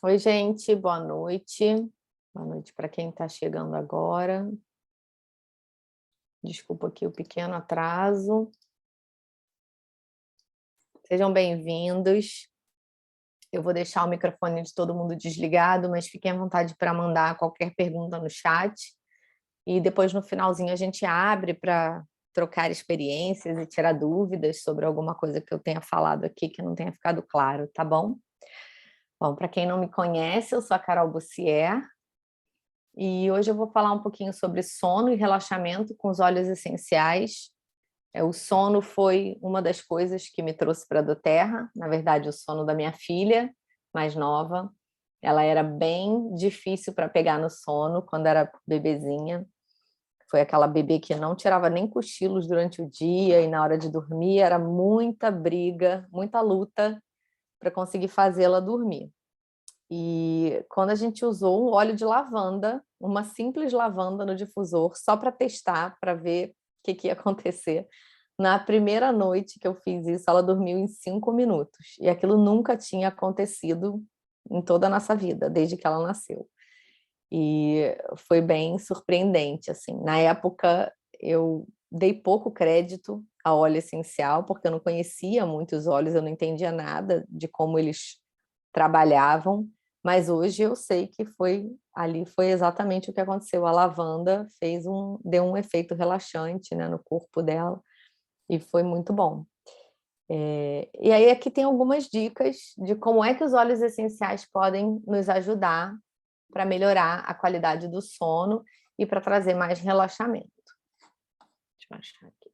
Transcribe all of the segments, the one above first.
Oi, gente, boa noite. Boa noite para quem está chegando agora. Desculpa aqui o pequeno atraso. Sejam bem-vindos. Eu vou deixar o microfone de todo mundo desligado, mas fiquem à vontade para mandar qualquer pergunta no chat. E depois, no finalzinho, a gente abre para trocar experiências e tirar dúvidas sobre alguma coisa que eu tenha falado aqui que não tenha ficado claro, tá bom? Bom, para quem não me conhece, eu sou a Carol Bussier. E hoje eu vou falar um pouquinho sobre sono e relaxamento com os óleos essenciais. O sono foi uma das coisas que me trouxe para a doTERRA, na verdade, o sono da minha filha mais nova. Ela era bem difícil para pegar no sono quando era bebezinha. Foi aquela bebê que não tirava nem cochilos durante o dia e na hora de dormir era muita briga, muita luta para conseguir fazê-la dormir. E quando a gente usou um óleo de lavanda, uma simples lavanda no difusor, só para testar, para ver o que ia acontecer. Na primeira noite que eu fiz isso, ela dormiu em 5 minutos. E aquilo nunca tinha acontecido em toda a nossa vida, desde que ela nasceu. E foi bem surpreendente, assim. Na época, eu dei pouco crédito ao óleo essencial, porque eu não conhecia muitos óleos, eu não entendia nada de como eles trabalhavam, mas hoje eu sei que foi exatamente o que aconteceu. A lavanda deu um efeito relaxante, né, no corpo dela e foi muito bom. E aí aqui tem algumas dicas de como é que os óleos essenciais podem nos ajudar para melhorar a qualidade do sono e para trazer mais relaxamento. Deixa eu achar aqui.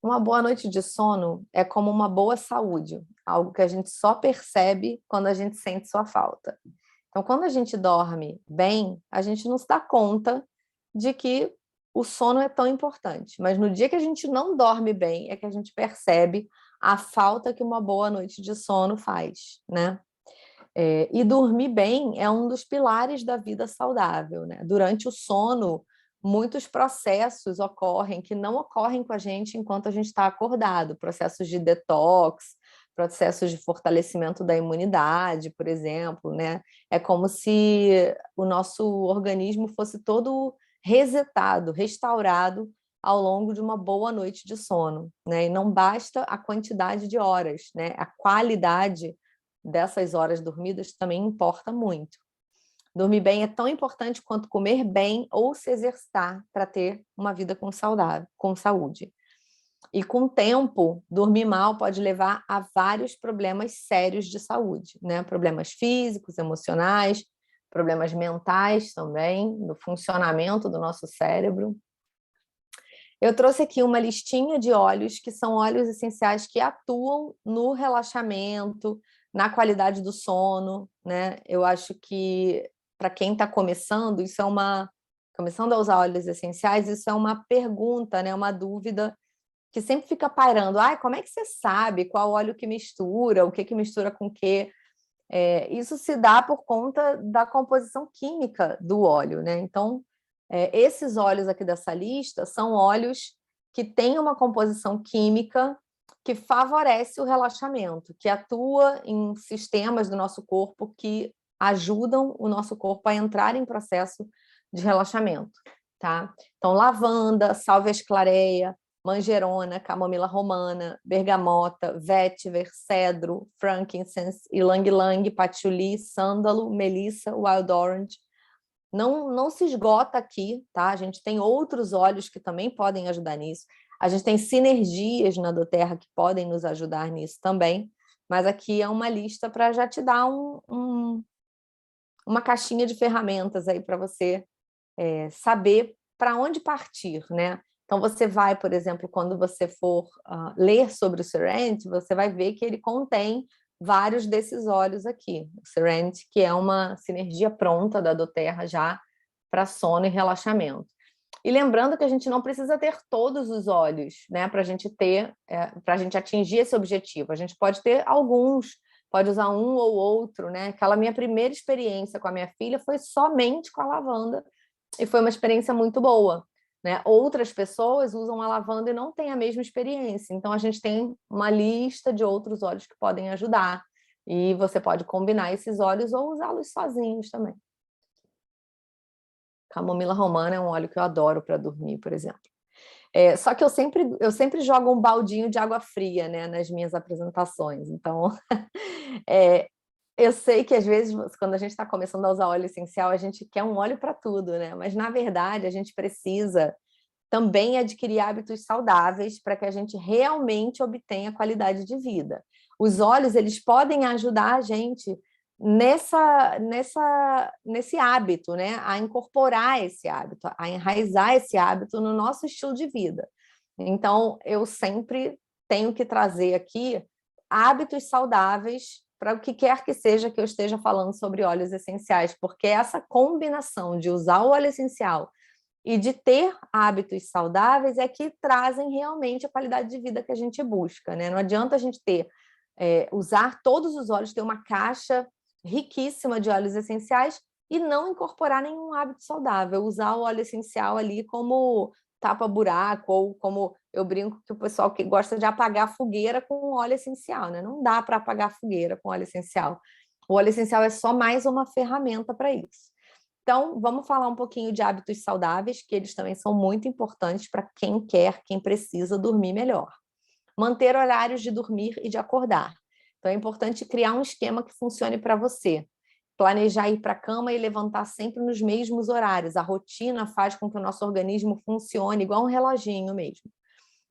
Uma boa noite de sono é como uma boa saúde, algo que a gente só percebe quando a gente sente sua falta. Então, quando a gente dorme bem, a gente não se dá conta de que o sono é tão importante. Mas no dia que a gente não dorme bem, é que a gente percebe a falta que uma boa noite de sono faz, né? E dormir bem é um dos pilares da vida saudável, né? Durante o sono, muitos processos ocorrem que não ocorrem com a gente enquanto a gente está acordado, processos de detox, processos de fortalecimento da imunidade, por exemplo, né? É como se o nosso organismo fosse todo resetado, restaurado ao longo de uma boa noite de sono, né? E não basta a quantidade de horas, né? A qualidade dessas horas dormidas também importa muito. Dormir bem é tão importante quanto comer bem ou se exercitar para ter uma vida com saúde. E com o tempo, dormir mal pode levar a vários problemas sérios de saúde, né? Problemas físicos, emocionais, problemas mentais também, no funcionamento do nosso cérebro. Eu trouxe aqui uma listinha de óleos que são óleos essenciais que atuam no relaxamento, na qualidade do sono, né? Eu acho que para quem está começando, começando a usar óleos essenciais, isso é uma pergunta, né? Uma dúvida que sempre fica pairando. Como é que você sabe qual óleo que mistura, o que mistura com o quê? Isso se dá por conta da composição química do óleo, né? Então, esses óleos aqui dessa lista são óleos que têm uma composição química que favorece o relaxamento, que atua em sistemas do nosso corpo que ajudam o nosso corpo a entrar em processo de relaxamento, tá? Então, lavanda, sálvia esclareia, manjerona, camomila romana, bergamota, vetiver, cedro, frankincense, ylang-ylang, patchouli, sândalo, melissa, wild orange. Não se esgota aqui, tá? A gente tem outros óleos que também podem ajudar nisso. A gente tem sinergias na doTERRA que podem nos ajudar nisso também, mas aqui é uma lista para já te dar uma caixinha de ferramentas aí para você saber para onde partir, né? Então, você vai, por exemplo, quando você for ler sobre o Serenity, você vai ver que ele contém vários desses óleos aqui. O Serenity, que é uma sinergia pronta da doTERRA já para sono e relaxamento. E lembrando que a gente não precisa ter todos os óleos, né, para a gente atingir esse objetivo. A gente pode ter alguns, pode usar um ou outro, né? Aquela minha primeira experiência com a minha filha foi somente com a lavanda, e foi uma experiência muito boa, né? Outras pessoas usam a lavanda e não têm a mesma experiência. Então, a gente tem uma lista de outros óleos que podem ajudar. E você pode combinar esses óleos ou usá-los sozinhos também. Camomila romana é um óleo que eu adoro para dormir, por exemplo. Só que eu sempre jogo um baldinho de água fria, né, nas minhas apresentações. Então, eu sei que às vezes, quando a gente está começando a usar óleo essencial, a gente quer um óleo para tudo, né? Mas, na verdade, a gente precisa também adquirir hábitos saudáveis para que a gente realmente obtenha qualidade de vida. Os óleos, eles podem ajudar a gente nesse hábito, né? A incorporar esse hábito, a enraizar esse hábito no nosso estilo de vida. Então, eu sempre tenho que trazer aqui hábitos saudáveis para o que quer que seja que eu esteja falando sobre óleos essenciais, porque essa combinação de usar o óleo essencial e de ter hábitos saudáveis é que trazem realmente a qualidade de vida que a gente busca, né? Não adianta a gente usar todos os óleos, ter uma caixa riquíssima de óleos essenciais e não incorporar nenhum hábito saudável, usar o óleo essencial ali como tapa-buraco, ou como eu brinco que o pessoal que gosta de apagar a fogueira com óleo essencial, né? Não dá para apagar a fogueira com óleo essencial. O óleo essencial é só mais uma ferramenta para isso. Então, vamos falar um pouquinho de hábitos saudáveis, que eles também são muito importantes para quem quer, quem precisa dormir melhor. Manter horários de dormir e de acordar. Então, é importante criar um esquema que funcione para você. Planejar ir para a cama e levantar sempre nos mesmos horários. A rotina faz com que o nosso organismo funcione igual um reloginho mesmo.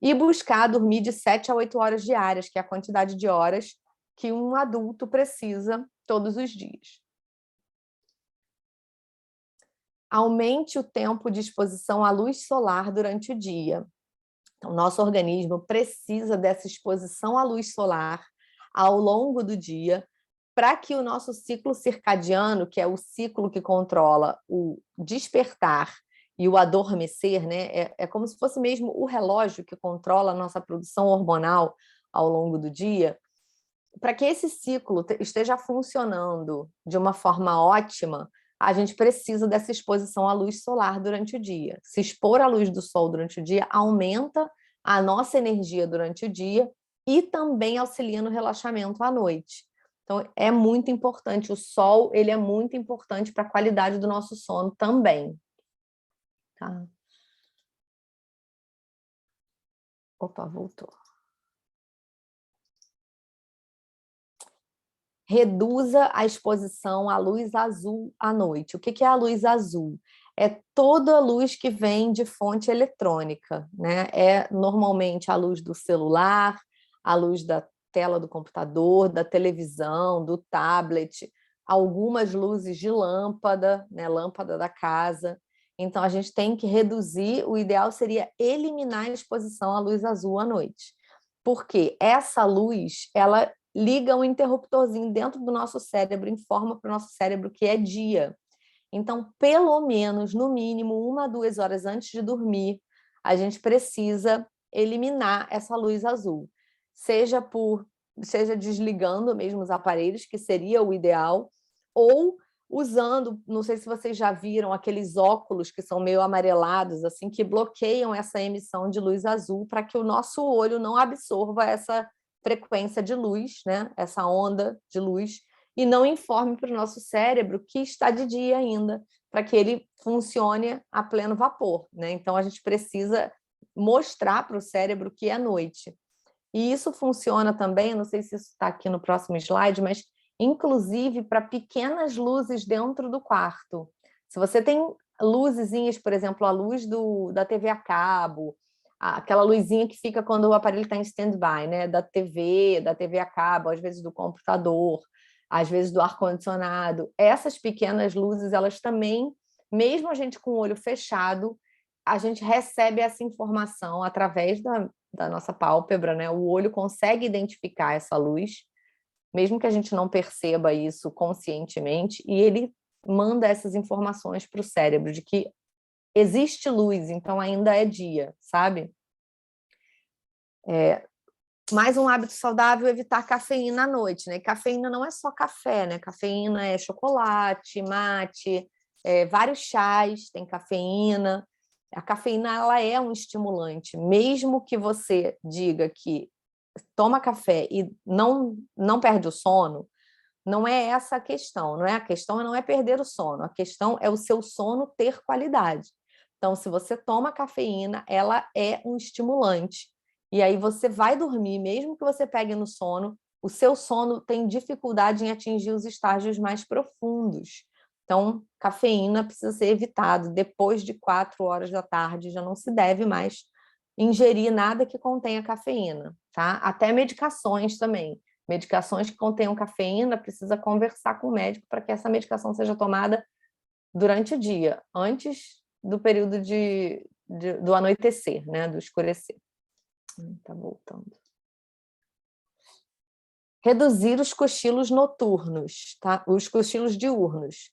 E buscar dormir de 7 a 8 horas diárias, que é a quantidade de horas que um adulto precisa todos os dias. Aumente o tempo de exposição à luz solar durante o dia. Então, nosso organismo precisa dessa exposição à luz solar ao longo do dia para que o nosso ciclo circadiano, que é o ciclo que controla o despertar e o adormecer, né? É como se fosse mesmo o relógio que controla a nossa produção hormonal ao longo do dia. Para que esse ciclo esteja funcionando de uma forma ótima, a gente precisa dessa exposição à luz solar durante o dia. Se expor à luz do sol durante o dia aumenta a nossa energia durante o dia e também auxilia no relaxamento à noite. Então, é muito importante. O sol, ele é muito importante para a qualidade do nosso sono também. Tá? Opa, voltou. Reduza a exposição à luz azul à noite. O que é a luz azul? É toda a luz que vem de fonte eletrônica, né? É normalmente a luz do celular, a luz da tela do computador, da televisão, do tablet, algumas luzes de lâmpada, né? Lâmpada da casa. Então, a gente tem que reduzir, o ideal seria eliminar a exposição à luz azul à noite. Porque essa luz, ela liga um interruptorzinho dentro do nosso cérebro, informa para o nosso cérebro que é dia. Então, pelo menos, no mínimo, 1 a 2 horas antes de dormir, a gente precisa eliminar essa luz azul. Seja desligando mesmo os aparelhos, que seria o ideal, ou usando, não sei se vocês já viram, aqueles óculos que são meio amarelados, assim, que bloqueiam essa emissão de luz azul para que o nosso olho não absorva essa frequência de luz, né? Essa onda de luz, e não informe para o nosso cérebro que está de dia ainda, para que ele funcione a pleno vapor, né? Então, a gente precisa mostrar para o cérebro que é noite. E isso funciona também, não sei se isso está aqui no próximo slide, mas inclusive para pequenas luzes dentro do quarto. Se você tem luzezinhas, por exemplo, a luz da TV a cabo, aquela luzinha que fica quando o aparelho está em stand-by, né? Da TV a cabo, às vezes do computador, às vezes do ar-condicionado. Essas pequenas luzes, elas também, mesmo a gente com o olho fechado, a gente recebe essa informação através da nossa pálpebra, né? O olho consegue identificar essa luz, mesmo que a gente não perceba isso conscientemente, e ele manda essas informações para o cérebro de que existe luz, então ainda é dia, sabe? Mais um hábito saudável é evitar cafeína à noite, né? Cafeína não é só café, né? Cafeína é chocolate, mate, vários chás têm cafeína. A cafeína, ela é um estimulante, mesmo que você diga que toma café e não perde o sono, não é essa a questão, não é? A questão não é perder o sono, a questão é o seu sono ter qualidade. Então, se você toma cafeína, ela é um estimulante. E aí você vai dormir, mesmo que você pegue no sono, o seu sono tem dificuldade em atingir os estágios mais profundos. Então, cafeína precisa ser evitado depois de 4 horas da tarde, já não se deve mais ingerir nada que contenha cafeína, tá? Até medicações também. Medicações que contenham cafeína, precisa conversar com o médico para que essa medicação seja tomada durante o dia, antes do período do anoitecer, né? Do escurecer. Tá voltando. Reduzir os cochilos noturnos, tá? Os cochilos diurnos.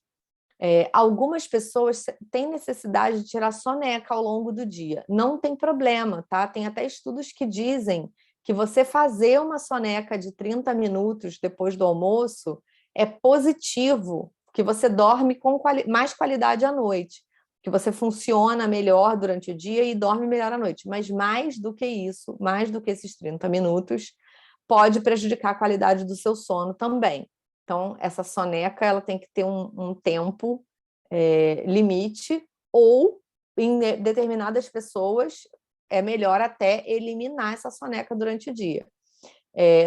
Algumas pessoas têm necessidade de tirar soneca ao longo do dia. Não tem problema, tá? Tem até estudos que dizem que você fazer uma soneca de 30 minutos depois do almoço é positivo, que você dorme com mais qualidade à noite, que você funciona melhor durante o dia e dorme melhor à noite. Mas mais do que isso, mais do que esses 30 minutos, pode prejudicar a qualidade do seu sono também. Então, essa soneca ela tem que ter um tempo limite, ou em determinadas pessoas é melhor até eliminar essa soneca durante o dia.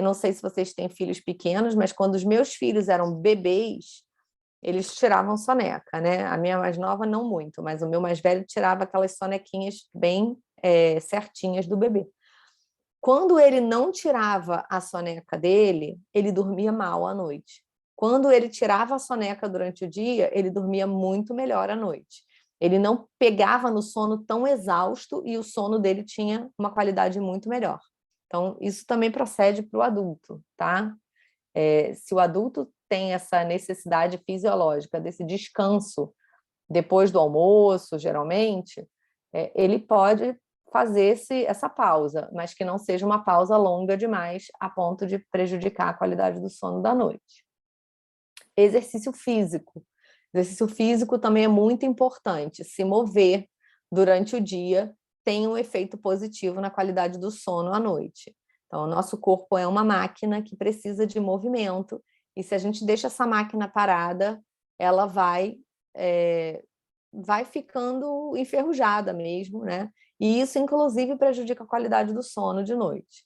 Não sei se vocês têm filhos pequenos, mas quando os meus filhos eram bebês, eles tiravam soneca, né? A minha mais nova não muito, mas o meu mais velho tirava aquelas sonequinhas bem certinhas do bebê. Quando ele não tirava a soneca dele, ele dormia mal à noite. Quando ele tirava a soneca durante o dia, ele dormia muito melhor à noite. Ele não pegava no sono tão exausto e o sono dele tinha uma qualidade muito melhor. Então, isso também procede para o adulto, tá? Se o adulto tem essa necessidade fisiológica desse descanso depois do almoço, geralmente, ele pode fazer essa pausa, mas que não seja uma pausa longa demais a ponto de prejudicar a qualidade do sono da noite. Exercício físico. Exercício físico também é muito importante. Se mover durante o dia tem um efeito positivo na qualidade do sono à noite. Então, o nosso corpo é uma máquina que precisa de movimento, e se a gente deixa essa máquina parada, ela vai ficando enferrujada mesmo, né? E isso, inclusive, prejudica a qualidade do sono de noite.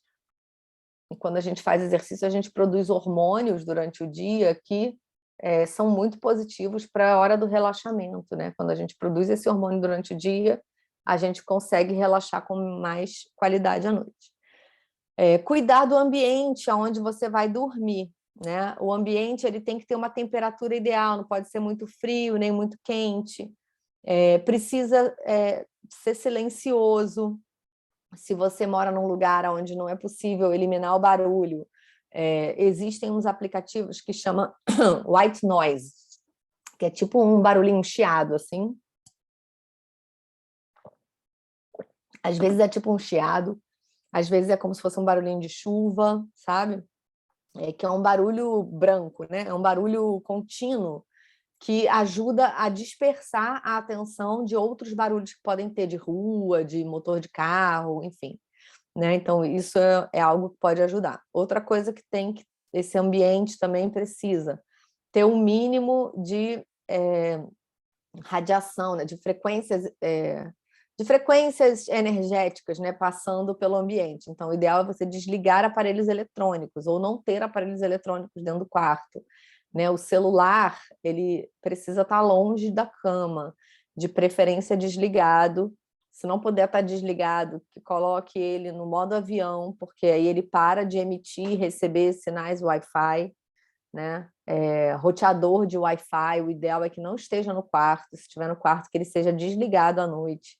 E quando a gente faz exercício, a gente produz hormônios durante o dia que são muito positivos para a hora do relaxamento, né? Quando a gente produz esse hormônio durante o dia, a gente consegue relaxar com mais qualidade à noite. Cuidar do ambiente onde você vai dormir, né? O ambiente ele tem que ter uma temperatura ideal, não pode ser muito frio nem muito quente. Precisa ser silencioso. Se você mora num lugar onde não é possível eliminar o barulho, existem uns aplicativos que chamam white noise, que é tipo um barulhinho chiado, assim. Às vezes é tipo um chiado, às vezes é como se fosse um barulhinho de chuva, sabe? Que é um barulho branco, né? É um barulho contínuo que ajuda a dispersar a atenção de outros barulhos que podem ter de rua, de motor de carro, enfim. Né? Então, isso é algo que pode ajudar. Outra coisa que esse ambiente também precisa ter um mínimo de radiação, né? De frequências energéticas, né? Passando pelo ambiente. Então, o ideal é você desligar aparelhos eletrônicos ou não ter aparelhos eletrônicos dentro do quarto. Né? O celular, ele precisa estar longe da cama, de preferência desligado. Se não puder estar desligado, que coloque ele no modo avião, porque aí ele para de emitir e receber sinais Wi-Fi, né? Roteador de Wi-Fi, o ideal é que não esteja no quarto, se estiver no quarto, que ele seja desligado à noite,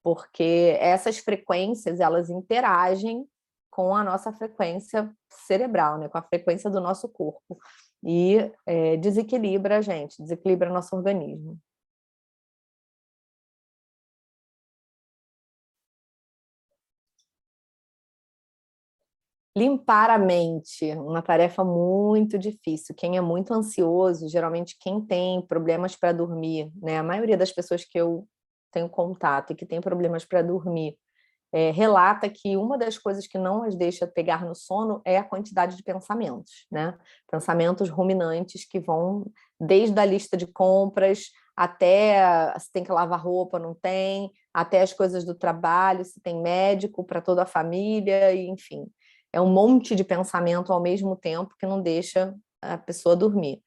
porque essas frequências, elas interagem com a nossa frequência cerebral, né? Com a frequência do nosso corpo, e desequilibra a gente, desequilibra nosso organismo. Limpar a mente, uma tarefa muito difícil. Quem é muito ansioso, geralmente quem tem problemas para dormir, né? A maioria das pessoas que eu tenho contato e que tem problemas para dormir, relata que uma das coisas que não as deixa pegar no sono é a quantidade de pensamentos, né? Pensamentos ruminantes que vão desde a lista de compras até se tem que lavar roupa, não tem, até as coisas do trabalho, se tem médico para toda a família, e, enfim. É um monte de pensamento ao mesmo tempo que não deixa a pessoa dormir.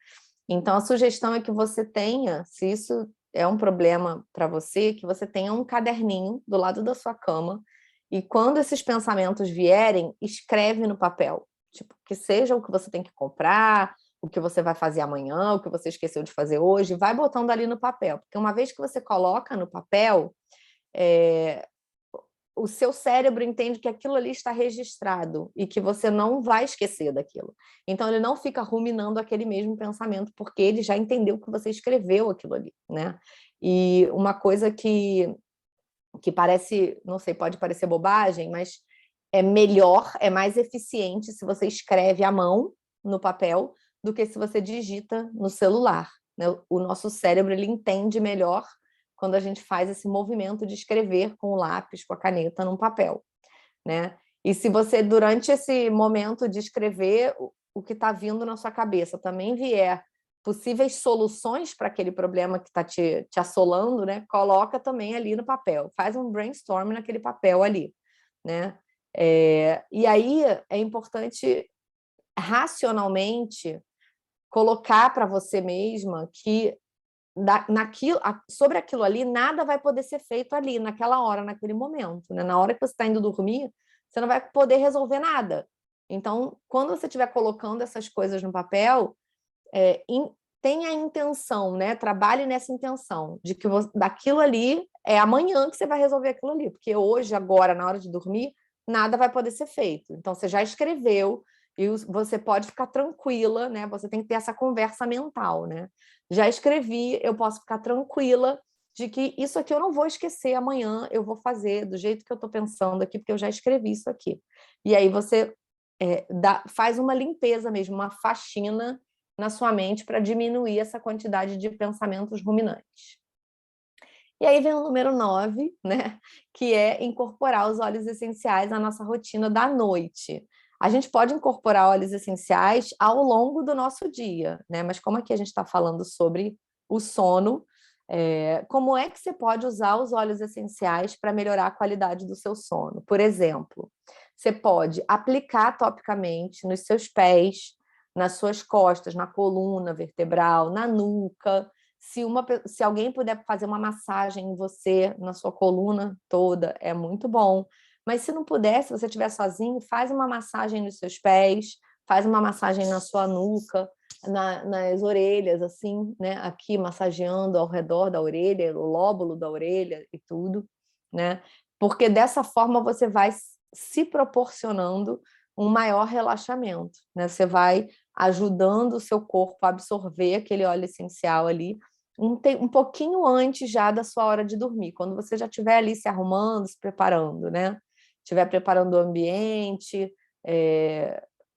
Então, a sugestão é que você tenha, se isso é um problema para você, que você tenha um caderninho do lado da sua cama e quando esses pensamentos vierem, escreve no papel. Tipo, que seja o que você tem que comprar, o que você vai fazer amanhã, o que você esqueceu de fazer hoje, vai botando ali no papel. Porque uma vez que você coloca no papel, o seu cérebro entende que aquilo ali está registrado e que você não vai esquecer daquilo. Então, ele não fica ruminando aquele mesmo pensamento, porque ele já entendeu que você escreveu aquilo ali, né? E uma coisa que parece, não sei, pode parecer bobagem, mas é melhor, é mais eficiente se você escreve à mão no papel do que se você digita no celular, né? O nosso cérebro, ele entende melhor quando a gente faz esse movimento de escrever com o lápis, com a caneta, num papel, né? E se você, durante esse momento de escrever, o que está vindo na sua cabeça também vier possíveis soluções para aquele problema que está te assolando, né? Coloca também ali no papel, faz um brainstorm naquele papel ali, né? E aí é importante racionalmente colocar para você mesma que sobre aquilo ali, nada vai poder ser feito ali, naquela hora, naquele momento, né? Na hora que você está indo dormir, você não vai poder resolver nada. Então, quando você estiver colocando essas coisas no papel, tenha a intenção, né? Trabalhe nessa intenção de que daquilo ali é amanhã que você vai resolver aquilo ali, porque hoje, agora, na hora de dormir, nada vai poder ser feito. Então, você já escreveu e você pode ficar tranquila, né? Você tem que ter essa conversa mental, né? Já escrevi, eu posso ficar tranquila de que isso aqui eu não vou esquecer amanhã, eu vou fazer do jeito que eu estou pensando aqui, porque eu já escrevi isso aqui. E aí você faz uma limpeza mesmo, uma faxina na sua mente para diminuir essa quantidade de pensamentos ruminantes. E aí vem o número 9, né? Que é incorporar os óleos essenciais na nossa rotina da noite. A gente pode incorporar óleos essenciais ao longo do nosso dia, né? Mas como aqui a gente está falando sobre o sono, como é que você pode usar os óleos essenciais para melhorar a qualidade do seu sono? Por exemplo, você pode aplicar topicamente nos seus pés, nas suas costas, na coluna vertebral, na nuca. Se alguém puder fazer uma massagem em você, na sua coluna toda, é muito bom. Mas se não puder, se você estiver sozinho, faz uma massagem nos seus pés, faz uma massagem na sua nuca, nas orelhas, assim, né? Aqui massageando ao redor da orelha, o lóbulo da orelha e tudo, né? Porque dessa forma você vai se proporcionando um maior relaxamento, né? Você vai ajudando o seu corpo a absorver aquele óleo essencial ali um pouquinho antes já da sua hora de dormir, quando você já estiver ali se arrumando, se preparando, né? Estiver preparando o ambiente,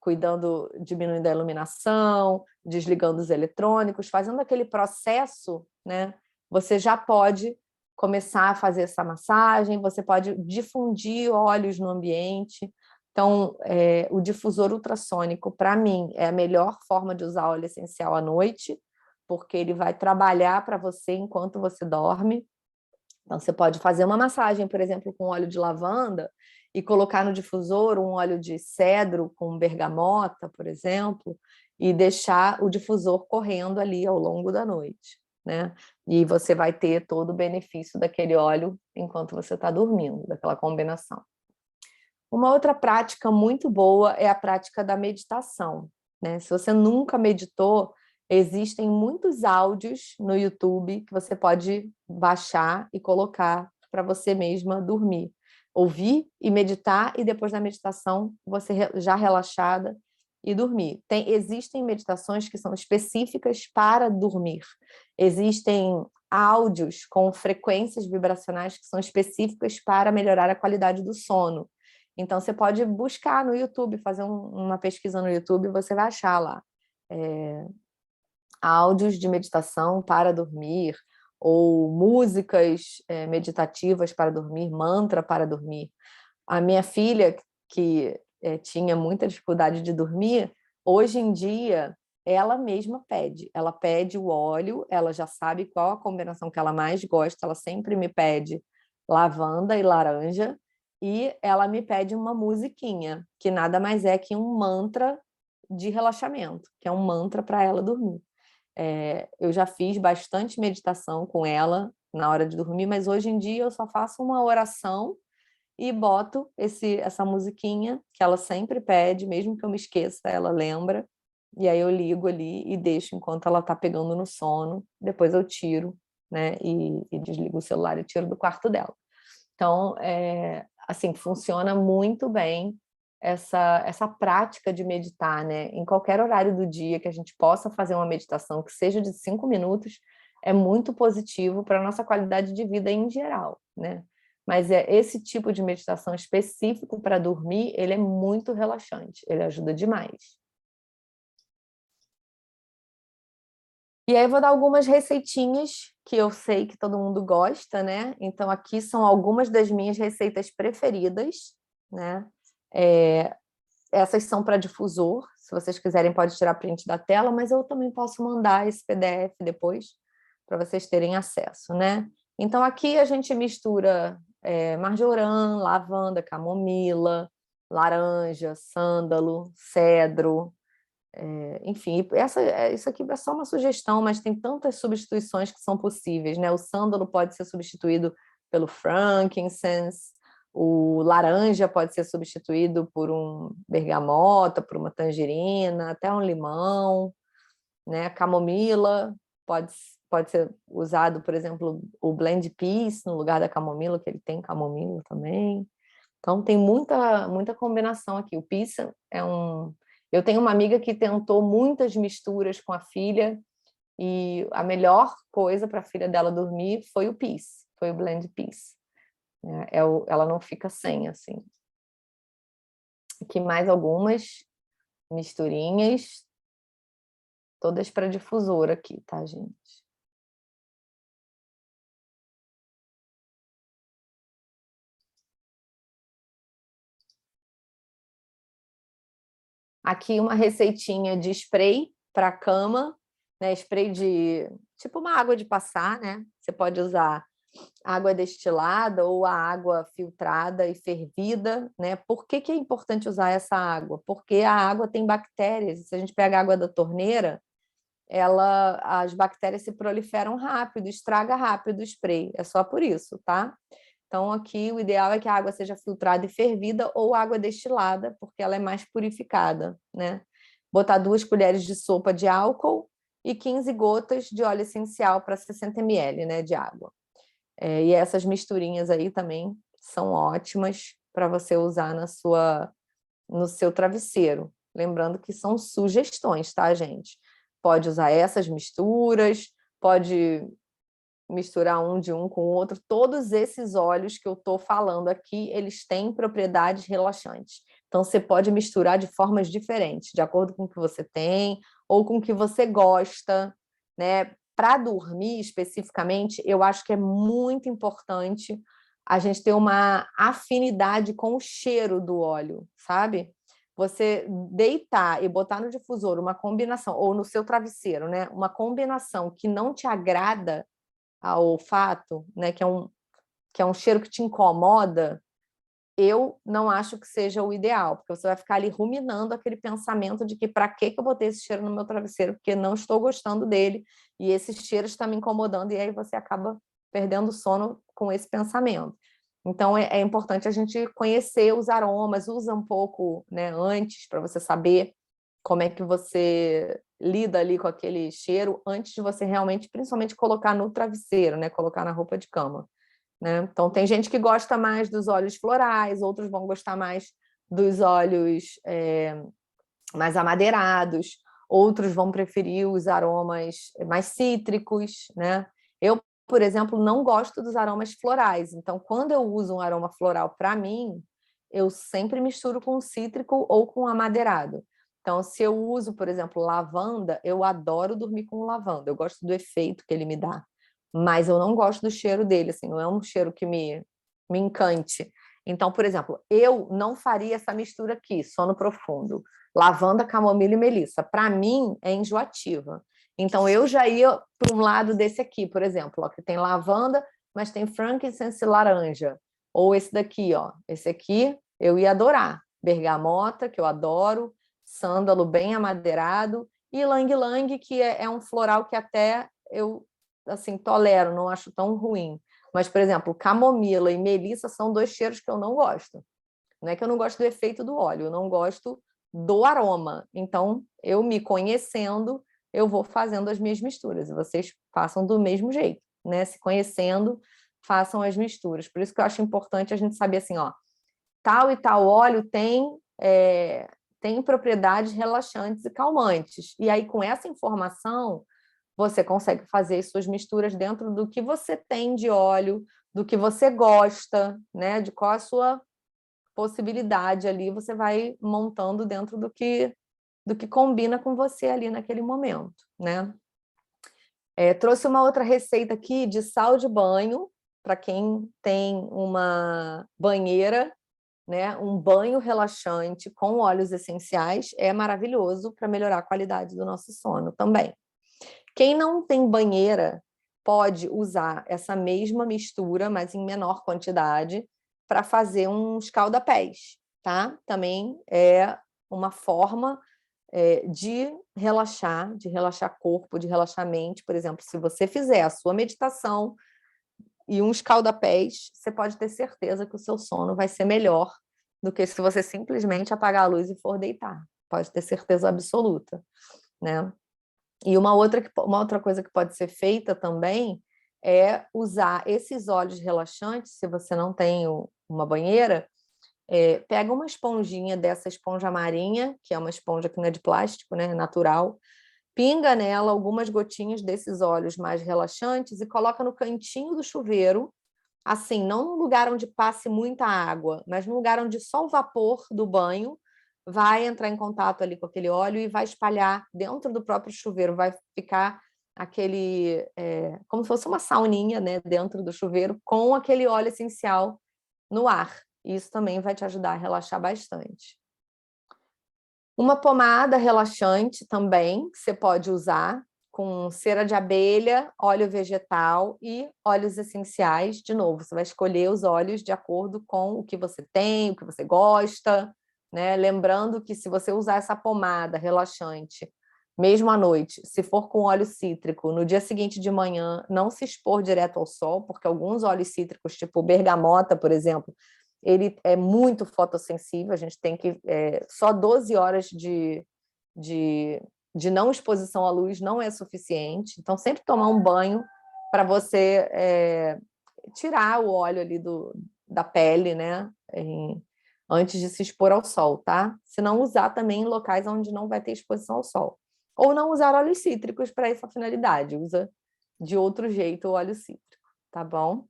cuidando, diminuindo a iluminação, desligando os eletrônicos, fazendo aquele processo, né? Você já pode começar a fazer essa massagem, você pode difundir óleos no ambiente. Então, o difusor ultrassônico, para mim, é a melhor forma de usar óleo essencial à noite, porque ele vai trabalhar para você enquanto você dorme. Então, você pode fazer uma massagem, por exemplo, com óleo de lavanda e colocar no difusor um óleo de cedro com bergamota, por exemplo, e deixar o difusor correndo ali ao longo da noite, né? E você vai ter todo o benefício daquele óleo enquanto você está dormindo, daquela combinação. Uma outra prática muito boa é a prática da meditação, né? Se você nunca meditou, existem muitos áudios no YouTube que você pode baixar e colocar para você mesma dormir. Ouvir e meditar, e depois da meditação, você já relaxada e dormir. Existem meditações que são específicas para dormir. Existem áudios com frequências vibracionais que são específicas para melhorar a qualidade do sono. Então, você pode buscar no YouTube, fazer uma pesquisa no YouTube, você vai achar lá áudios de meditação para dormir, ou músicas meditativas para dormir, mantra para dormir. A minha filha, que tinha muita dificuldade de dormir, hoje em dia ela mesma pede. Ela pede o óleo, ela já sabe qual a combinação que ela mais gosta, ela sempre me pede lavanda e laranja, e ela me pede uma musiquinha, que nada mais é que um mantra de relaxamento, que é um mantra para ela dormir. Eu já fiz bastante meditação com ela na hora de dormir, mas hoje em dia eu só faço uma oração e boto essa musiquinha que ela sempre pede, mesmo que eu me esqueça, ela lembra, e aí eu ligo ali e deixo enquanto ela está pegando no sono, depois eu tiro, né, e desligo o celular e tiro do quarto dela. Então, assim, funciona muito bem essa prática de meditar, né? Em qualquer horário do dia que a gente possa fazer uma meditação, que seja de 5 minutos, é muito positivo para a nossa qualidade de vida em geral, né? Mas esse tipo de meditação específico para dormir, ele é muito relaxante, ele ajuda demais. E aí eu vou dar algumas receitinhas que eu sei que todo mundo gosta, né? Então aqui são algumas das minhas receitas preferidas, né? Essas são para difusor, se vocês quiserem pode tirar print da tela, mas eu também posso mandar esse PDF depois para vocês terem acesso, né? Então aqui a gente mistura marjoram, lavanda, camomila, laranja, sândalo, cedro, enfim, isso aqui é só uma sugestão, mas tem tantas substituições que são possíveis, né? O sândalo pode ser substituído pelo frankincense, o laranja pode ser substituído por um bergamota, por uma tangerina, até um limão, né? A camomila pode ser usado, por exemplo, o blend peace no lugar da camomila, que ele tem camomila também. Então tem muita combinação aqui. O peace eu tenho uma amiga que tentou muitas misturas com a filha e a melhor coisa para a filha dela dormir foi o peace, foi o blend peace. Ela não fica sem, assim. Aqui mais algumas misturinhas, todas para difusor aqui, tá, gente? Aqui uma receitinha de spray para cama, né? Spray de tipo uma água de passar, né? Você pode usar água destilada ou a água filtrada e fervida, né? Por que é importante usar essa água? Porque a água tem bactérias. Se a gente pega a água da torneira, as bactérias se proliferam rápido, estraga rápido o spray. É só por isso, tá? Então, aqui o ideal é que a água seja filtrada e fervida ou água destilada, porque ela é mais purificada, né? Botar 2 colheres de sopa de álcool e 15 gotas de óleo essencial para 60 ml, né, de água. E essas misturinhas aí também são ótimas para você usar no seu travesseiro. Lembrando que são sugestões, tá, gente? Pode usar essas misturas, pode misturar um de um com o outro. Todos esses óleos que eu estou falando aqui, eles têm propriedades relaxantes. Então, você pode misturar de formas diferentes, de acordo com o que você tem ou com o que você gosta, né? Para dormir especificamente, eu acho que é muito importante a gente ter uma afinidade com o cheiro do óleo, sabe? Você deitar e botar no difusor uma combinação, ou no seu travesseiro, né? Uma combinação que não te agrada ao olfato, né? Que é um cheiro que te incomoda, eu não acho que seja o ideal, porque você vai ficar ali ruminando aquele pensamento de que para que eu botei esse cheiro no meu travesseiro, porque não estou gostando dele, e esse cheiro está me incomodando, e aí você acaba perdendo o sono com esse pensamento. Então, é importante a gente conhecer os aromas, usa um pouco, né, antes, para você saber como é que você lida ali com aquele cheiro, antes de você realmente, principalmente, colocar no travesseiro, né, colocar na roupa de cama. Né? Então, tem gente que gosta mais dos óleos florais, outros vão gostar mais dos óleos mais amadeirados, outros vão preferir os aromas mais cítricos, né? Eu, por exemplo, não gosto dos aromas florais, então, quando eu uso um aroma floral para mim, eu sempre misturo com cítrico ou com amadeirado. Então, se eu uso, por exemplo, lavanda, eu adoro dormir com lavanda, eu gosto do efeito que ele me dá. mas eu não gosto do cheiro dele, assim, não é um cheiro que me encante. Então, por exemplo, eu não faria essa mistura aqui, sono profundo, lavanda, camomila e melissa. Para mim, é enjoativa. Então, eu já ia para um lado desse aqui, por exemplo, ó, que tem lavanda, mas tem frankincense e laranja. Ou esse daqui, ó. Esse aqui eu ia adorar. Bergamota, que eu adoro, sândalo bem amadeirado, e ylang-ylang, que é um floral que até eu assim tolero, não acho tão ruim. Mas, por exemplo, camomila e melissa são dois cheiros que eu não gosto. Não é que eu não gosto do efeito do óleo, eu não gosto do aroma. Então, eu me conhecendo, eu vou fazendo as minhas misturas. E vocês façam do mesmo jeito, né? Se conhecendo, façam as misturas. Por isso que eu acho importante a gente saber assim, ó, tal e tal óleo tem propriedades relaxantes e calmantes. E aí, com essa informação, você consegue fazer as suas misturas dentro do que você tem de óleo, do que você gosta, né? De qual a sua possibilidade ali, você vai montando dentro do que combina com você ali naquele momento, né? Trouxe uma outra receita aqui de sal de banho, para quem tem uma banheira, né? Um banho relaxante com óleos essenciais é maravilhoso para melhorar a qualidade do nosso sono também. Quem não tem banheira pode usar essa mesma mistura, mas em menor quantidade, para fazer um escalda-pés, tá? Também é uma forma de relaxar corpo, de relaxar mente. Por exemplo, se você fizer a sua meditação e um escalda-pés, você pode ter certeza que o seu sono vai ser melhor do que se você simplesmente apagar a luz e for deitar. Pode ter certeza absoluta, né? E uma outra coisa que pode ser feita também é usar esses óleos relaxantes, se você não tem uma banheira, pega uma esponjinha dessa esponja marinha, que é uma esponja que não é de plástico, né, natural, pinga nela algumas gotinhas desses óleos mais relaxantes e coloca no cantinho do chuveiro, assim, não num lugar onde passe muita água, mas num lugar onde só o vapor do banho vai entrar em contato ali com aquele óleo e vai espalhar dentro do próprio chuveiro, vai ficar como se fosse uma sauninha, né, dentro do chuveiro, com aquele óleo essencial no ar. Isso também vai te ajudar a relaxar bastante. Uma pomada relaxante também, que você pode usar, com cera de abelha, óleo vegetal e óleos essenciais. De novo, você vai escolher os óleos de acordo com o que você tem, o que você gosta, né? Lembrando que se você usar essa pomada relaxante, mesmo à noite, se for com óleo cítrico, no dia seguinte de manhã, não se expor direto ao sol, porque alguns óleos cítricos, tipo bergamota, por exemplo, ele é muito fotossensível, a gente tem que... só 12 horas de não exposição à luz não é suficiente. Então, sempre tomar um banho para você tirar o óleo ali da pele, né? Antes de se expor ao sol, tá? Se não usar também em locais onde não vai ter exposição ao sol. Ou não usar óleos cítricos para essa finalidade, usa de outro jeito o óleo cítrico, tá bom?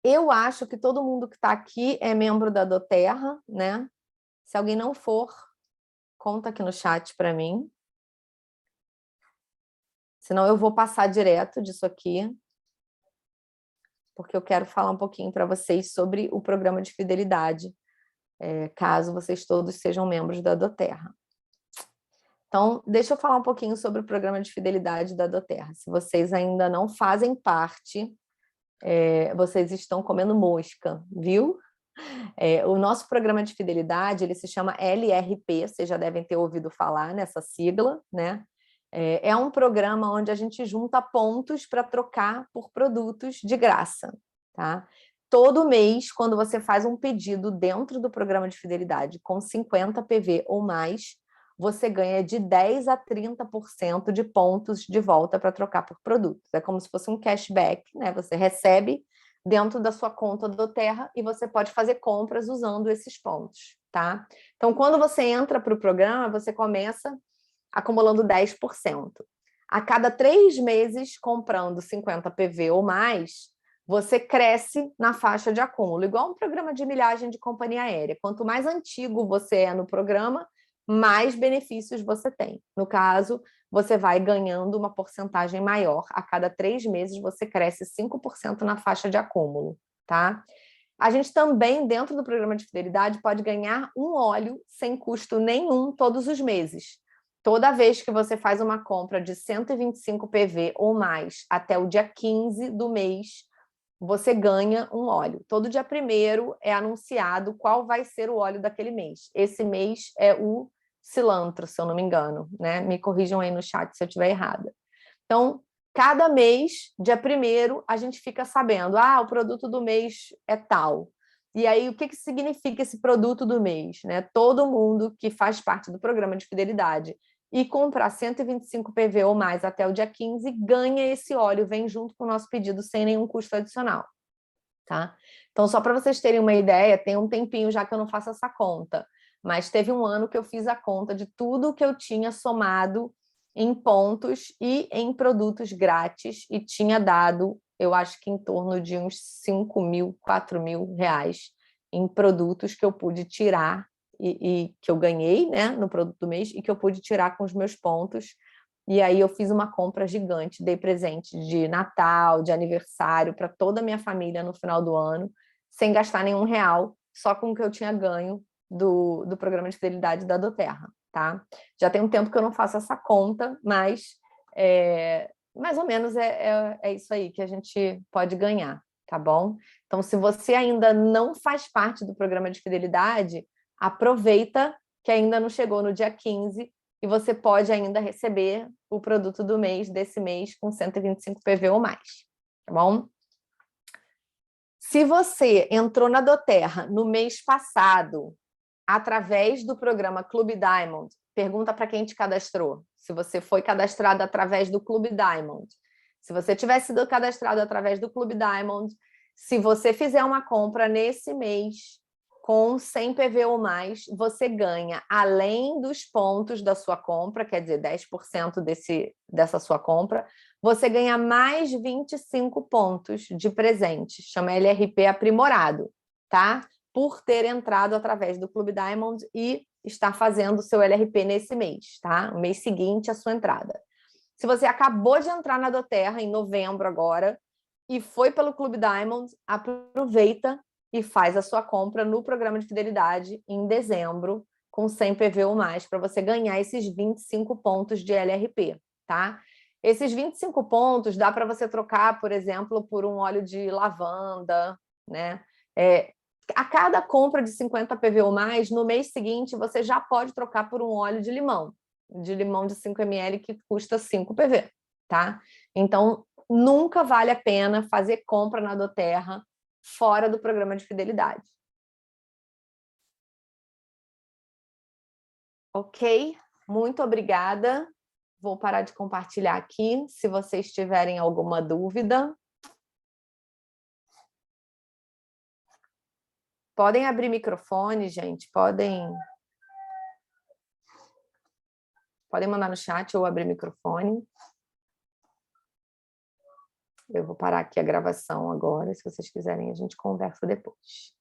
Eu acho que todo mundo que está aqui é membro da doTERRA, né? Se alguém não for, conta aqui no chat para mim. Senão eu vou passar direto disso aqui, porque eu quero falar um pouquinho para vocês sobre o programa de fidelidade, caso vocês todos sejam membros da doTERRA. Então, deixa eu falar um pouquinho sobre o programa de fidelidade da doTERRA. Se vocês ainda não fazem parte, vocês estão comendo mosca, viu? O nosso programa de fidelidade, ele se chama LRP, vocês já devem ter ouvido falar nessa sigla, né? É um programa onde a gente junta pontos para trocar por produtos de graça, tá? Todo mês, quando você faz um pedido dentro do programa de fidelidade com 50 PV ou mais, você ganha de 10% a 30% de pontos de volta para trocar por produtos. É como se fosse um cashback, né? Você recebe dentro da sua conta do doTERRA e você pode fazer compras usando esses pontos, tá? Então, quando você entra para o programa, você começa acumulando 10%. A cada 3 meses, comprando 50 PV ou mais, você cresce na faixa de acúmulo, igual um programa de milhagem de companhia aérea. Quanto mais antigo você é no programa, mais benefícios você tem. No caso, você vai ganhando uma porcentagem maior. A cada 3 meses, você cresce 5% na faixa de acúmulo, tá? A gente também, dentro do programa de fidelidade, pode ganhar um óleo sem custo nenhum todos os meses. Toda vez que você faz uma compra de 125 PV ou mais até o dia 15 do mês, você ganha um óleo. Todo dia 1º é anunciado qual vai ser o óleo daquele mês. Esse mês é o cilantro, se eu não me engano, né? Me corrijam aí no chat se eu estiver errada. Então, cada mês, dia 1º, a gente fica sabendo, o produto do mês é tal. E aí, o que significa esse produto do mês? Né? Todo mundo que faz parte do programa de fidelidade e comprar 125 PV ou mais até o dia 15, ganha esse óleo, vem junto com o nosso pedido sem nenhum custo adicional. Tá? Então, só para vocês terem uma ideia, tem um tempinho já que eu não faço essa conta, mas teve um ano que eu fiz a conta de tudo que eu tinha somado em pontos e em produtos grátis e tinha dado, eu acho que em torno de uns 5 mil, 4 mil reais em produtos que eu pude tirar e que eu ganhei, né, no produto do mês e que eu pude tirar com os meus pontos. E aí eu fiz uma compra gigante, dei presente de Natal, de aniversário para toda a minha família no final do ano, sem gastar nenhum real, só com o que eu tinha ganho do programa de fidelidade da Doterra, tá? Já tem um tempo que eu não faço essa conta, mas mais ou menos é isso aí que a gente pode ganhar, tá bom? Então, se você ainda não faz parte do programa de fidelidade, aproveita que ainda não chegou no dia 15 e você pode ainda receber o produto do mês, desse mês, com 125 PV ou mais, tá bom? Se você entrou na Doterra no mês passado, através do programa Clube Diamond, pergunta para quem te cadastrou, se você foi cadastrado através do Clube Diamond. Se você tiver sido cadastrado através do Clube Diamond, se você fizer uma compra nesse mês com 100 PV ou mais, você ganha, além dos pontos da sua compra, quer dizer, 10% dessa sua compra, você ganha mais 25 pontos de presente, chama LRP aprimorado, tá? Por ter entrado através do Clube Diamond e estar fazendo o seu LRP nesse mês, tá? O mês seguinte à sua entrada. Se você acabou de entrar na Doterra em novembro agora e foi pelo Clube Diamond, aproveita e faz a sua compra no programa de fidelidade em dezembro com 100 PV ou mais para você ganhar esses 25 pontos de LRP, tá? Esses 25 pontos dá para você trocar, por exemplo, por um óleo de lavanda, né? A cada compra de 50 PV ou mais, no mês seguinte, você já pode trocar por um óleo de limão de 5 ml, que custa 5 PV, tá? Então, nunca vale a pena fazer compra na Doterra fora do programa de fidelidade. Ok? Muito obrigada. Vou parar de compartilhar aqui, se vocês tiverem alguma dúvida. Podem abrir microfone, gente, podem mandar no chat ou abrir microfone. Eu vou parar aqui a gravação agora, se vocês quiserem a gente conversa depois.